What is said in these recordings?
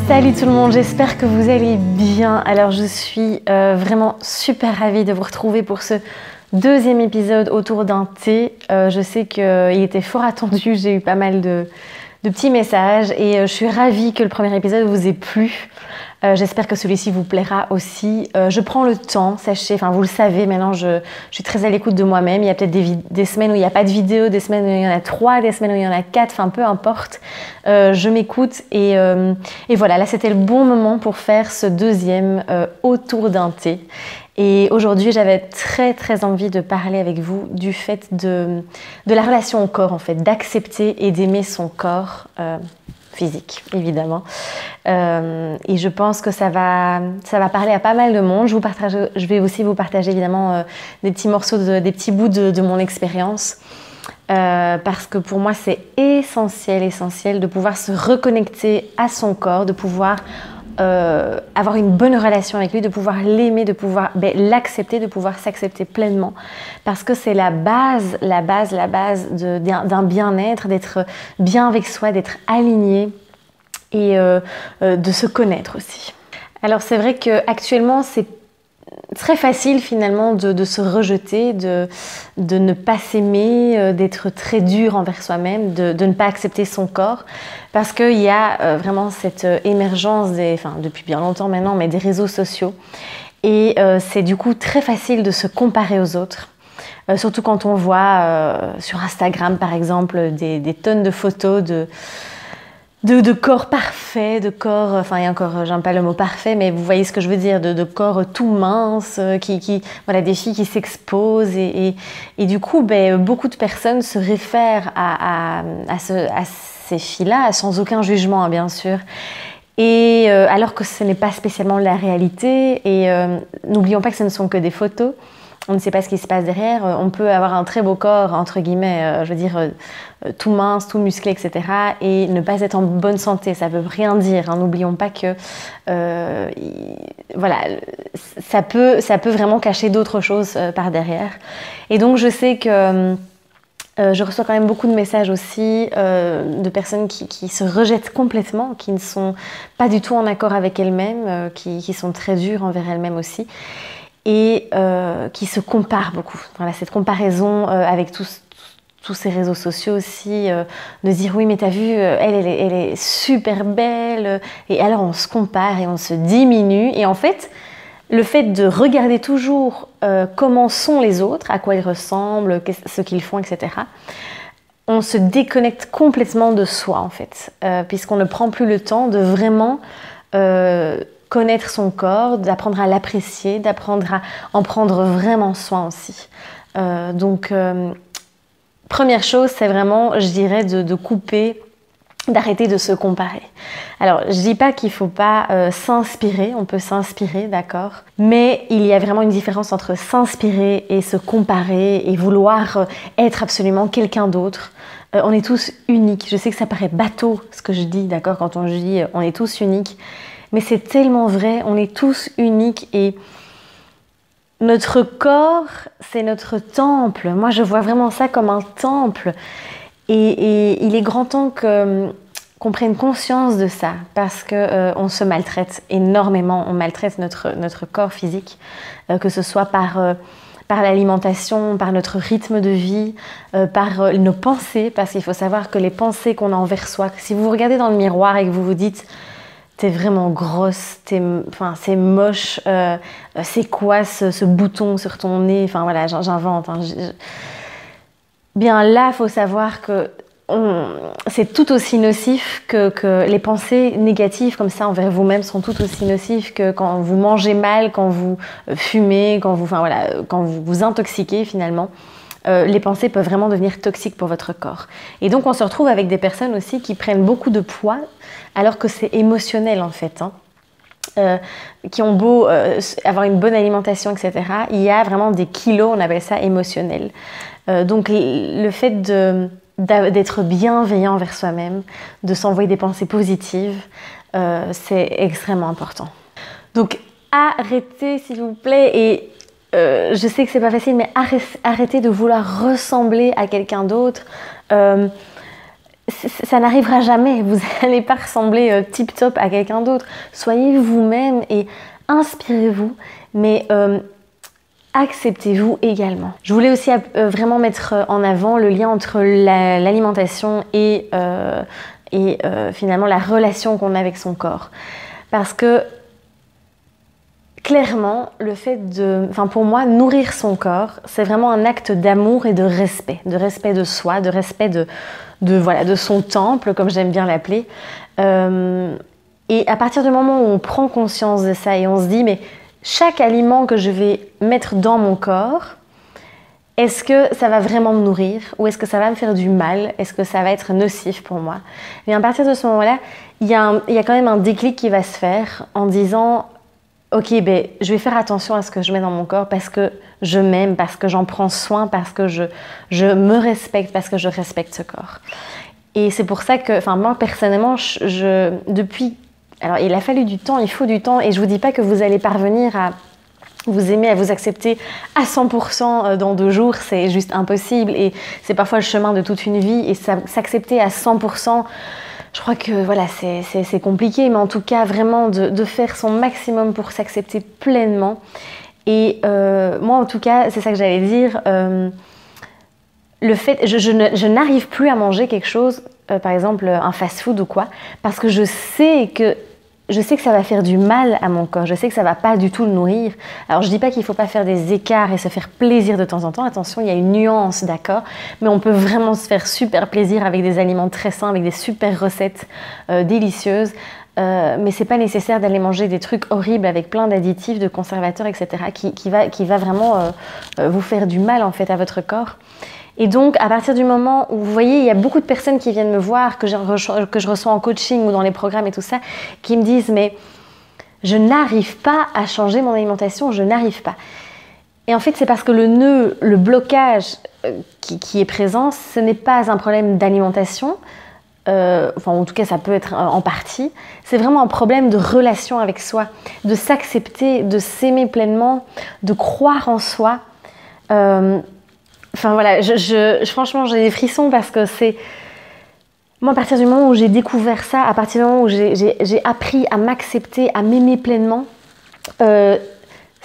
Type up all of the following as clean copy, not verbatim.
Salut tout le monde, j'espère que vous allez bien. Alors je suis vraiment super ravie de vous retrouver pour ce deuxième épisode autour d'un thé. Je sais qu'il était fort attendu, j'ai eu pas mal de petits messages et je suis ravie que le premier épisode vous ait plu. J'espère que celui-ci vous plaira aussi. Je prends le temps, sachez, enfin vous le savez, maintenant je suis très à l'écoute de moi-même. Il y a peut-être des semaines où il n'y a pas de vidéo, des semaines où il y en a 3, des semaines où il y en a 4, enfin peu importe. Je m'écoute et voilà, là c'était le bon moment pour faire ce deuxième autour d'un thé. Et aujourd'hui, j'avais très envie de parler avec vous du fait de la relation au corps, en fait, d'accepter et d'aimer son corps physique, évidemment. Et je pense que ça va parler à pas mal de monde. Je vais aussi vous partager, évidemment, des petits morceaux, des petits bouts de mon expérience. Parce que pour moi, c'est essentiel de pouvoir se reconnecter à son corps, de pouvoir avoir une bonne relation avec lui, de pouvoir l'aimer, de pouvoir l'accepter, de pouvoir s'accepter pleinement, parce que c'est la base d'un bien-être, d'être bien avec soi, d'être aligné et de se connaître aussi. Alors c'est vrai qu'actuellement c'est très facile finalement de se rejeter, de ne pas s'aimer, d'être très dur envers soi-même, de ne pas accepter son corps, parce qu'il y a vraiment cette émergence, depuis bien longtemps maintenant, mais des réseaux sociaux. Et c'est du coup très facile de se comparer aux autres. Surtout quand on voit sur Instagram par exemple des tonnes de photos de corps parfaits, de corps, enfin et encore, j'aime pas le mot parfait, mais vous voyez ce que je veux dire, de corps tout minces, voilà, des filles qui s'exposent et du coup, beaucoup de personnes se réfèrent à ces filles-là, sans aucun jugement, hein, bien sûr. Et alors que ce n'est pas spécialement la réalité, et n'oublions pas que ce ne sont que des photos. On ne sait pas ce qui se passe derrière. On peut avoir un très beau corps, entre guillemets, tout mince, tout musclé, etc. et ne pas être en bonne santé. Ça ne veut rien dire. Hein. N'oublions pas que voilà, ça peut vraiment cacher d'autres choses par derrière. Et donc, je sais que je reçois quand même beaucoup de messages aussi de personnes qui se rejettent complètement, qui ne sont pas du tout en accord avec elles-mêmes, qui sont très dures envers elles-mêmes aussi. Et qui se comparent beaucoup. Voilà, cette comparaison avec tous ces réseaux sociaux aussi, de se dire oui mais t'as vu, elle est super belle, et alors on se compare et on se diminue, et en fait le fait de regarder toujours comment sont les autres, à quoi ils ressemblent, ce qu'ils font, etc., on se déconnecte complètement de soi en fait, puisqu'on ne prend plus le temps de vraiment connaître son corps, d'apprendre à l'apprécier, d'apprendre à en prendre vraiment soin aussi. Donc, première chose, c'est vraiment, je dirais, de couper, d'arrêter de se comparer. Alors, je dis pas qu'il faut pas s'inspirer, on peut s'inspirer, d'accord, mais il y a vraiment une différence entre s'inspirer et se comparer et vouloir être absolument quelqu'un d'autre. On est tous uniques. Je sais que ça paraît bateau ce que je dis, d'accord, quand on dit on est tous uniques. Mais c'est tellement vrai, on est tous uniques et notre corps, c'est notre temple. Moi, je vois vraiment ça comme un temple. Et il est grand temps qu'on prenne conscience de ça, parce qu'on se maltraite énormément. On maltraite notre corps physique, que ce soit par l'alimentation, par notre rythme de vie, par nos pensées, parce qu'il faut savoir que les pensées qu'on a envers soi, si vous vous regardez dans le miroir et que vous vous dites t'es vraiment grosse, c'est moche, c'est quoi ce bouton sur ton nez, enfin voilà, j'invente. Hein, bien là, il faut savoir que c'est tout aussi nocif que les pensées négatives comme ça envers vous-même sont tout aussi nocives que quand vous mangez mal, quand vous fumez, quand vous vous intoxiquez finalement. Les pensées peuvent vraiment devenir toxiques pour votre corps. Et donc on se retrouve avec des personnes aussi qui prennent beaucoup de poids alors que c'est émotionnel en fait. Qui ont beau avoir une bonne alimentation, etc. Il y a vraiment des kilos, on appelle ça émotionnel. Donc le fait d'être bienveillant envers soi-même, de s'envoyer des pensées positives, c'est extrêmement important. Donc arrêtez s'il vous plaît, et je sais que c'est pas facile, mais arrêtez de vouloir ressembler à quelqu'un d'autre. ça n'arrivera jamais. Vous n'allez pas ressembler tip-top à quelqu'un d'autre. Soyez vous-même et inspirez-vous, mais acceptez-vous également. Je voulais aussi vraiment mettre en avant le lien entre l'alimentation et finalement la relation qu'on a avec son corps. Parce que clairement, le fait pour moi, nourrir son corps, c'est vraiment un acte d'amour et de respect de soi, de respect de son temple, comme j'aime bien l'appeler. Et à partir du moment où on prend conscience de ça et on se dit, mais chaque aliment que je vais mettre dans mon corps, est-ce que ça va vraiment me nourrir ou est-ce que ça va me faire du mal? Est-ce que ça va être nocif pour moi? Et à partir de ce moment-là, il y a quand même un déclic qui va se faire en disant ok, je vais faire attention à ce que je mets dans mon corps parce que je m'aime, parce que j'en prends soin, parce que je me respecte, parce que je respecte ce corps. Et c'est pour ça que, moi personnellement, depuis... Alors, il a fallu du temps, il faut du temps, et je vous dis pas que vous allez parvenir à vous aimer, à vous accepter à 100% dans 2 jours, c'est juste impossible, et c'est parfois le chemin de toute une vie, et s'accepter à 100%, je crois que voilà, c'est compliqué, mais en tout cas, vraiment de faire son maximum pour s'accepter pleinement. Et moi, en tout cas, c'est ça que j'allais dire, le fait, je n'arrive plus à manger quelque chose, par exemple un fast-food ou quoi, parce que je sais que ça va faire du mal à mon corps, je sais que ça va pas du tout le nourrir. Alors je dis pas qu'il faut pas faire des écarts et se faire plaisir de temps en temps, attention, il y a une nuance, d'accord, mais on peut vraiment se faire super plaisir avec des aliments très sains, avec des super recettes délicieuses. Mais c'est pas nécessaire d'aller manger des trucs horribles avec plein d'additifs, de conservateurs, etc. qui va vraiment vous faire du mal en fait à votre corps. Et donc, à partir du moment où, vous voyez, il y a beaucoup de personnes qui viennent me voir, que je reçois en coaching ou dans les programmes et tout ça, qui me disent « mais je n'arrive pas à changer mon alimentation, je n'arrive pas ». Et en fait, c'est parce que le nœud, le blocage qui est présent, ce n'est pas un problème d'alimentation, en tout cas, ça peut être en partie. C'est vraiment un problème de relation avec soi, de s'accepter, de s'aimer pleinement, de croire en soi. Voilà, franchement, j'ai des frissons parce que c'est... Moi, à partir du moment où j'ai découvert ça, à partir du moment où j'ai appris à m'accepter, à m'aimer pleinement,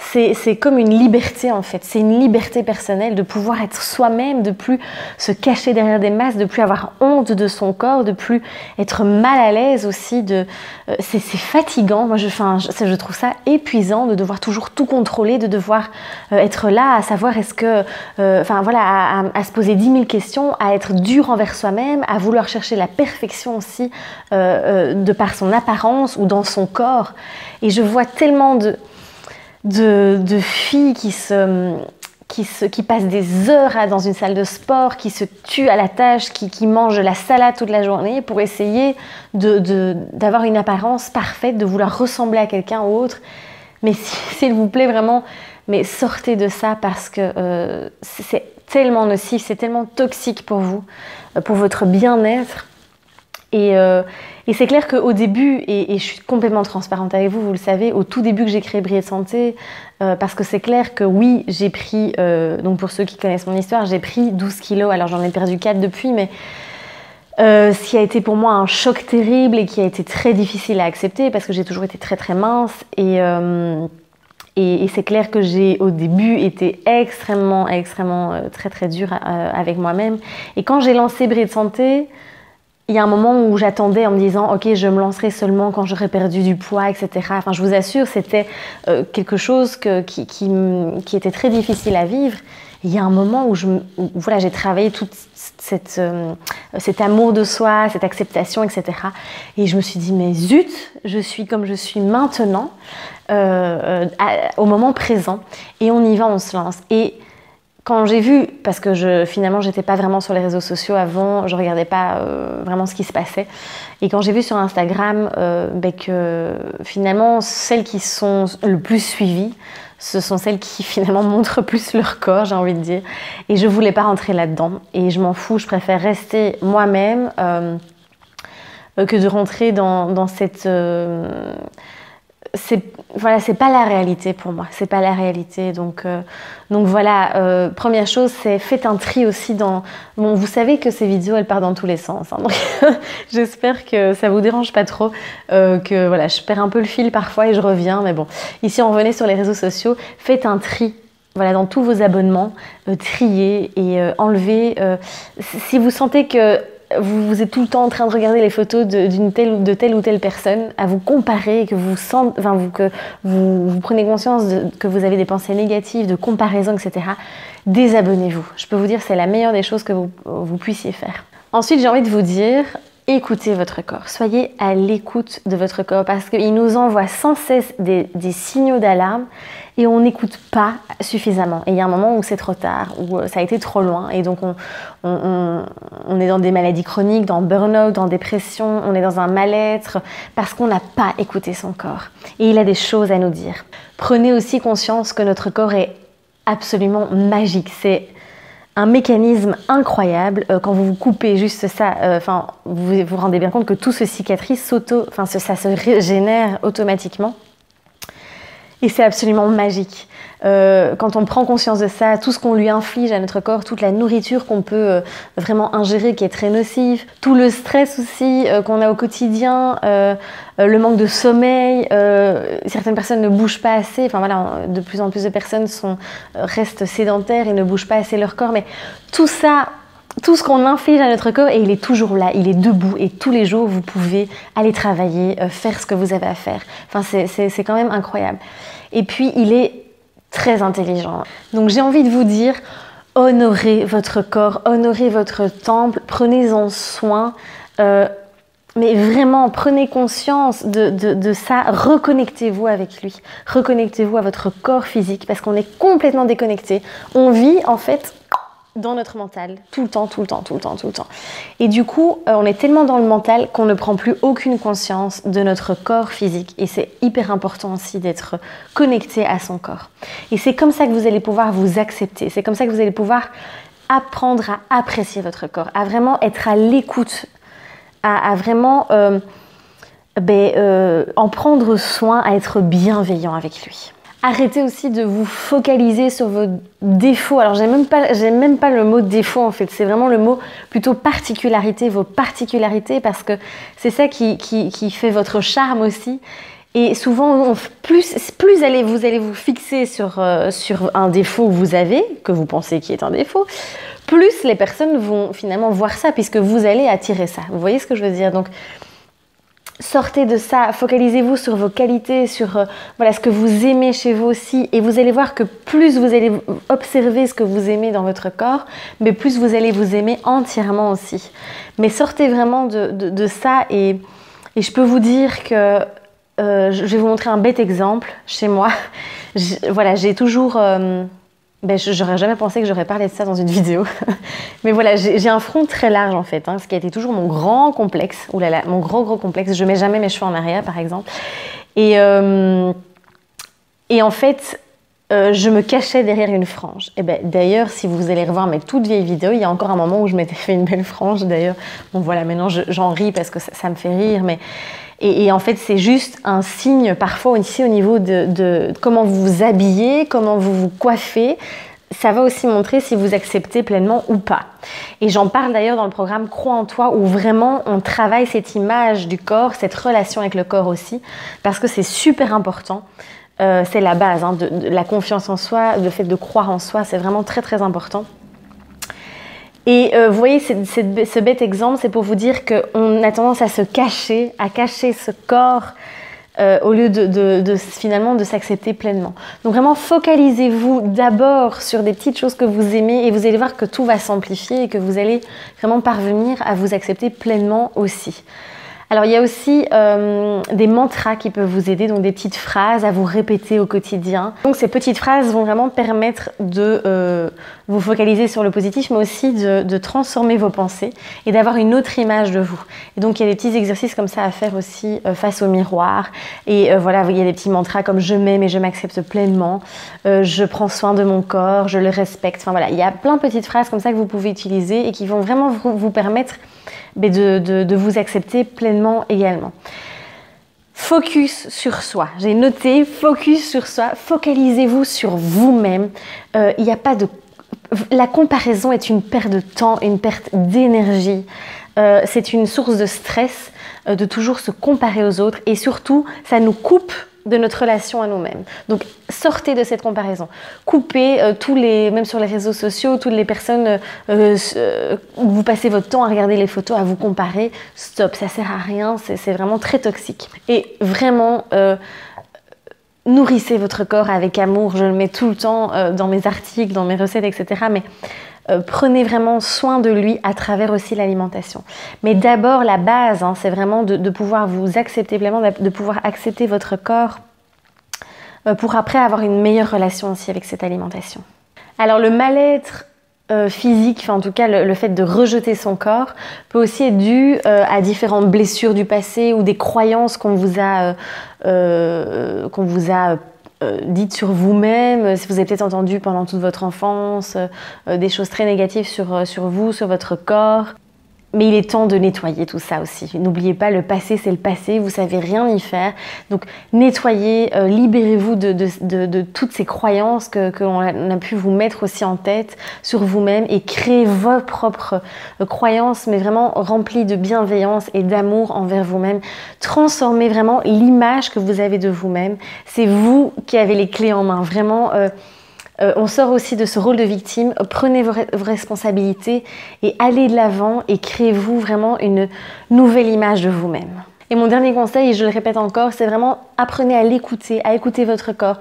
c'est comme une liberté en fait, c'est une liberté personnelle de pouvoir être soi-même, de plus se cacher derrière des masques, de plus avoir honte de son corps, de plus être mal à l'aise aussi. C'est fatigant, moi je trouve ça épuisant de devoir toujours tout contrôler, de devoir être là à savoir est-ce que, à se poser 10 000 questions, à être dur envers soi-même, à vouloir chercher la perfection aussi de par son apparence ou dans son corps. Et je vois tellement de filles qui passent des heures dans une salle de sport, qui se tuent à la tâche, qui mangent la salade toute la journée pour essayer d'avoir une apparence parfaite, de vouloir ressembler à quelqu'un ou autre. Mais s'il vous plaît, vraiment, mais sortez de ça parce que c'est tellement nocif, c'est tellement toxique pour vous, pour votre bien-être. Et c'est clair qu'au début, et je suis complètement transparente avec vous, vous le savez, au tout début que j'ai créé Briller de Santé, parce que c'est clair que oui, j'ai pris, donc pour ceux qui connaissent mon histoire, j'ai pris 12 kilos, alors j'en ai perdu 4 depuis, mais ce qui a été pour moi un choc terrible et qui a été très difficile à accepter parce que j'ai toujours été très très mince et c'est clair que j'ai au début été extrêmement très très dure avec moi-même. Et quand j'ai lancé Briller de Santé, il y a un moment où j'attendais en me disant « Ok, je me lancerai seulement quand j'aurai perdu du poids, etc. » Enfin, je vous assure, c'était quelque chose qui était très difficile à vivre. Il y a un moment où j'ai travaillé tout cet amour de soi, cette acceptation, etc. Et je me suis dit « Mais zut, je suis comme je suis maintenant, au moment présent. » Et on y va, on se lance. Et quand j'ai vu, parce que finalement j'étais pas vraiment sur les réseaux sociaux avant, je regardais pas vraiment ce qui se passait, et quand j'ai vu sur Instagram que finalement celles qui sont le plus suivies, ce sont celles qui finalement montrent plus leur corps, j'ai envie de dire, et je voulais pas rentrer là-dedans, et je m'en fous, je préfère rester moi-même que de rentrer dans cette... voilà, c'est pas la réalité pour moi, c'est pas la réalité. Donc voilà, première chose, c'est faites un tri aussi dans... Bon, vous savez que ces vidéos, elles partent dans tous les sens, hein, donc j'espère que ça vous dérange pas trop, que voilà, je perds un peu le fil parfois et je reviens, mais bon, ici on revenait sur les réseaux sociaux, faites un tri. Voilà, dans tous vos abonnements, triez et enlevez. Si vous sentez que vous êtes tout le temps en train de regarder les photos de telle ou telle personne, à vous comparer, que vous prenez conscience que vous avez des pensées négatives, de comparaison, etc., désabonnez-vous. Je peux vous dire, c'est la meilleure des choses que vous puissiez faire. Ensuite, j'ai envie de vous dire, écoutez votre corps. Soyez à l'écoute de votre corps parce qu'il nous envoie sans cesse des signaux d'alarme et on n'écoute pas suffisamment. Et il y a un moment où c'est trop tard, où ça a été trop loin et donc on est dans des maladies chroniques, dans burn-out, dans dépression, on est dans un mal-être parce qu'on n'a pas écouté son corps. Et il a des choses à nous dire. Prenez aussi conscience que notre corps est absolument magique. C'est un mécanisme incroyable. Quand vous vous coupez juste ça, vous vous rendez bien compte que tout se cicatrise, ça se régénère automatiquement. Et c'est absolument magique. Quand on prend conscience de ça, tout ce qu'on lui inflige à notre corps, toute la nourriture qu'on peut vraiment ingérer qui est très nocive, tout le stress aussi qu'on a au quotidien, le manque de sommeil, certaines personnes ne bougent pas assez, enfin voilà, de plus en plus de personnes restent sédentaires et ne bougent pas assez leur corps, mais tout ça, tout ce qu'on inflige à notre corps, et il est toujours là, il est debout et tous les jours vous pouvez aller travailler, faire ce que vous avez à faire. Enfin, c'est quand même incroyable. Et puis il est très intelligent. Donc j'ai envie de vous dire, honorez votre corps, honorez votre temple, prenez-en soin, mais vraiment prenez conscience de ça, reconnectez-vous avec lui, reconnectez-vous à votre corps physique parce qu'on est complètement déconnecté. On vit en fait dans notre mental, tout le temps. Et du coup, on est tellement dans le mental qu'on ne prend plus aucune conscience de notre corps physique. Et c'est hyper important aussi d'être connecté à son corps. Et c'est comme ça que vous allez pouvoir vous accepter. C'est comme ça que vous allez pouvoir apprendre à apprécier votre corps, à vraiment être à l'écoute, à vraiment en prendre soin, à être bienveillant avec lui. Arrêtez aussi de vous focaliser sur vos défauts. Alors, j'aime même pas le mot défaut en fait. C'est vraiment le mot plutôt particularité, vos particularités, parce que c'est ça qui fait votre charme aussi. Et souvent, plus vous allez vous fixer sur un défaut que vous avez, que vous pensez qui est un défaut, plus les personnes vont finalement voir ça, puisque vous allez attirer ça. Vous voyez ce que je veux dire? Donc, sortez de ça, focalisez-vous sur vos qualités, sur ce que vous aimez chez vous aussi, et vous allez voir que plus vous allez observer ce que vous aimez dans votre corps, mais plus vous allez vous aimer entièrement aussi. Mais sortez vraiment de ça, et je peux vous dire que je vais vous montrer un bête exemple chez moi. J'ai toujours... j'aurais jamais pensé que j'aurais parlé de ça dans une vidéo. Mais voilà, j'ai un front très large en fait, ce qui a été toujours mon grand complexe. Ouh là là, mon gros complexe. Je mets jamais mes cheveux en arrière par exemple. Et en fait, je me cachais derrière une frange. Et d'ailleurs, si vous allez revoir mes toutes vieilles vidéos, il y a encore un moment où je m'étais fait une belle frange d'ailleurs. Bon voilà, maintenant j'en ris parce que ça me fait rire, mais... Et en fait, c'est juste un signe parfois ici au niveau de comment vous vous habillez, comment vous vous coiffez. Ça va aussi montrer si vous acceptez pleinement ou pas. Et j'en parle d'ailleurs dans le programme Crois en toi, où vraiment on travaille cette image du corps, cette relation avec le corps aussi, parce que c'est super important. C'est la base de la confiance en soi, le fait de croire en soi, c'est vraiment très très important. Et vous voyez, ce bête exemple, c'est pour vous dire qu'on a tendance à se cacher, à cacher ce corps au lieu finalement de s'accepter pleinement. Donc vraiment, focalisez-vous d'abord sur des petites choses que vous aimez et vous allez voir que tout va s'amplifier et que vous allez vraiment parvenir à vous accepter pleinement aussi. Alors, il y a aussi des mantras qui peuvent vous aider, donc des petites phrases à vous répéter au quotidien. Donc, ces petites phrases vont vraiment permettre de vous focaliser sur le positif, mais aussi de transformer vos pensées et d'avoir une autre image de vous. Et donc, il y a des petits exercices comme ça à faire aussi face au miroir. Et voilà, il y a des petits mantras comme « je m'aime et je m'accepte pleinement »,« je prends soin de mon corps, je le respecte ». Enfin voilà, il y a plein de petites phrases comme ça que vous pouvez utiliser et qui vont vraiment vous permettre de vous accepter pleinement également. Focus sur soi. J'ai noté focus sur soi. Focalisez-vous sur vous-même. Il n'y a pas de... La comparaison est une perte de temps, une perte d'énergie. C'est une source de stress de toujours se comparer aux autres et surtout, ça nous coupe de notre relation à nous-mêmes. Donc, sortez de cette comparaison. Coupez même sur les réseaux sociaux, toutes les personnes où vous passez votre temps à regarder les photos, à vous comparer. Stop, ça sert à rien, c'est vraiment très toxique. Et vraiment, nourrissez votre corps avec amour. Je le mets tout le temps dans mes articles, dans mes recettes, etc. Mais prenez vraiment soin de lui à travers aussi l'alimentation. Mais d'abord, la base, c'est vraiment de pouvoir vous accepter pleinement, de pouvoir accepter votre corps pour après avoir une meilleure relation aussi avec cette alimentation. Alors le mal-être physique, enfin en tout cas le fait de rejeter son corps, peut aussi être dû à différentes blessures du passé ou des croyances qu'on vous a dites sur vous-même, si vous avez peut-être entendu pendant toute votre enfance des choses très négatives sur vous, sur votre corps. Mais il est temps de nettoyer tout ça aussi. N'oubliez pas, le passé, c'est le passé, vous savez rien y faire. Donc nettoyez, libérez-vous de toutes ces croyances que l'on a pu vous mettre aussi en tête sur vous-même et créez vos propres croyances, mais vraiment remplies de bienveillance et d'amour envers vous-même. Transformez vraiment l'image que vous avez de vous-même. C'est vous qui avez les clés en main, vraiment. On sort aussi de ce rôle de victime, prenez vos responsabilités et allez de l'avant et créez-vous vraiment une nouvelle image de vous-même. Et mon dernier conseil, et je le répète encore, c'est vraiment apprenez à l'écouter, à écouter votre corps.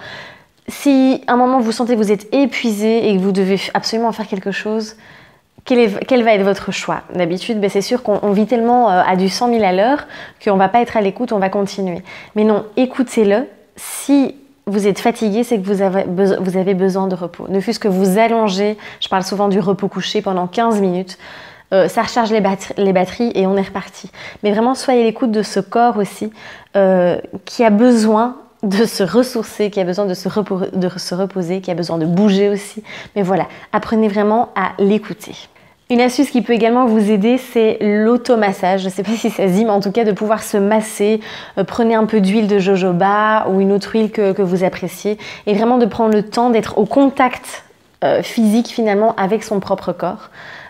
Si à un moment vous sentez que vous êtes épuisé et que vous devez absolument faire quelque chose, quel va être votre choix? D'habitude, c'est sûr qu'on vit tellement à du 100 000 à l'heure qu'on ne va pas être à l'écoute, on va continuer. Mais non, écoutez-le. Si vous êtes fatigué, c'est que vous avez besoin de repos. Ne fût-ce que vous allongez, je parle souvent du repos couché pendant 15 minutes, ça recharge les batteries et on est reparti. Mais vraiment, soyez à l'écoute de ce corps aussi qui a besoin de se ressourcer, qui a besoin de se reposer, qui a besoin de bouger aussi. Mais voilà, apprenez vraiment à l'écouter. Une astuce qui peut également vous aider, c'est l'automassage. Je ne sais pas si ça se dit, mais en tout cas de pouvoir se masser. Prenez un peu d'huile de jojoba ou une autre huile que vous appréciez et vraiment de prendre le temps d'être au contact physique finalement avec son propre corps.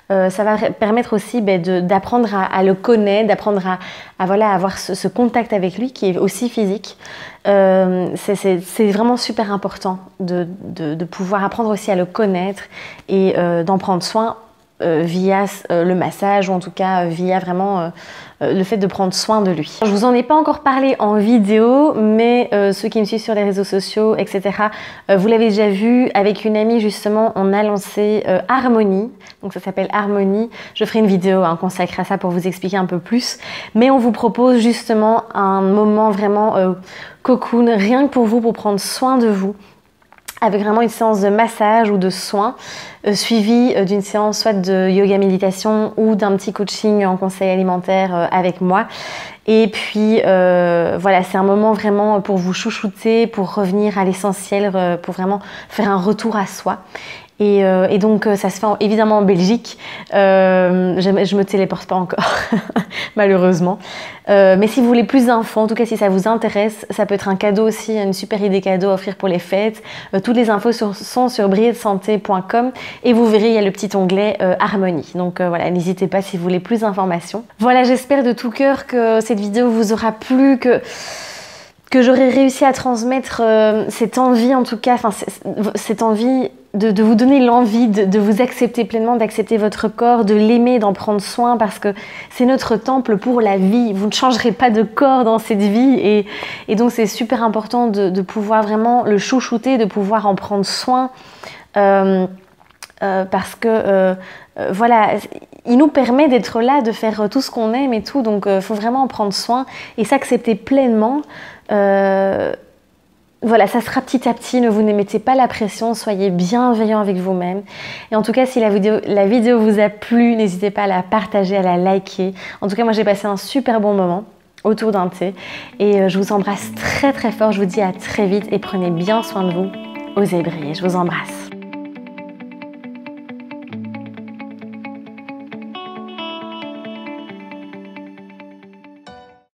Ça va permettre aussi d'apprendre à le connaître, d'apprendre à avoir ce contact avec lui qui est aussi physique. C'est vraiment super important de pouvoir apprendre aussi à le connaître et d'en prendre soin via le massage ou en tout cas via vraiment le fait de prendre soin de lui. Je vous en ai pas encore parlé en vidéo, mais ceux qui me suivent sur les réseaux sociaux, etc. Vous l'avez déjà vu, avec une amie justement, on a lancé Harmonie, donc ça s'appelle Harmonie. Je ferai une vidéo consacrée à ça pour vous expliquer un peu plus, mais on vous propose justement un moment vraiment cocoon, rien que pour vous, pour prendre soin de vous, avec vraiment une séance de massage ou de soins suivie d'une séance soit de yoga méditation ou d'un petit coaching en conseil alimentaire avec moi. Et puis voilà, c'est un moment vraiment pour vous chouchouter, pour revenir à l'essentiel, pour vraiment faire un retour à soi. Et donc ça se fait évidemment en Belgique. Je me téléporte pas encore, malheureusement. Mais si vous voulez plus d'infos, en tout cas si ça vous intéresse, ça peut être un cadeau aussi, une super idée cadeau à offrir pour les fêtes. Toutes les infos sont sur brilledesanté.com et vous verrez, il y a le petit onglet Harmonie. Donc voilà, n'hésitez pas si vous voulez plus d'informations. Voilà, j'espère de tout cœur que cette vidéo vous aura plu, que j'aurai réussi à transmettre cette envie, en tout cas, cette envie de vous donner l'envie de vous accepter pleinement, d'accepter votre corps, de l'aimer, d'en prendre soin, parce que c'est notre temple pour la vie. Vous ne changerez pas de corps dans cette vie et donc c'est super important de pouvoir vraiment le chouchouter, de pouvoir en prendre soin parce que voilà, il nous permet d'être là, de faire tout ce qu'on aime et tout, donc il faut vraiment en prendre soin et s'accepter pleinement. Voilà, ça sera petit à petit, ne vous mettez pas la pression, soyez bienveillant avec vous-même. Et en tout cas, si la vidéo vous a plu, n'hésitez pas à la partager, à la liker. En tout cas, moi j'ai passé un super bon moment autour d'un thé. Et je vous embrasse très très fort, je vous dis à très vite et prenez bien soin de vous. Osez briller, je vous embrasse.